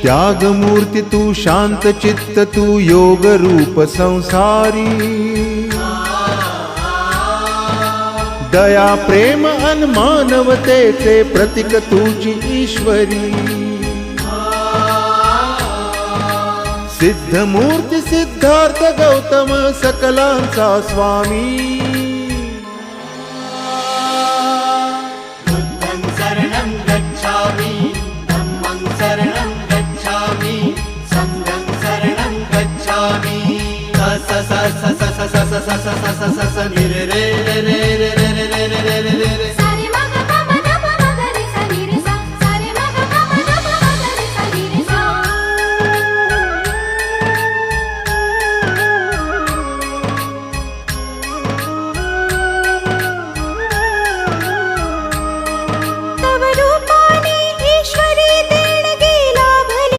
त्यागमूर्ती तू शांत चित्त तू योग रूप संसारी दया प्रेम अन मानवतेचे प्रतीक तुझी ईश्वरी सिद्धमूर्ती सिद्धार्थ गौतम सकलांचा स्वामी बुद्धं शरणं गच्छामि धम्मं शरणं गच्छामि संघं शरणं गच्छामि स स स स स स स स स स स स स निरे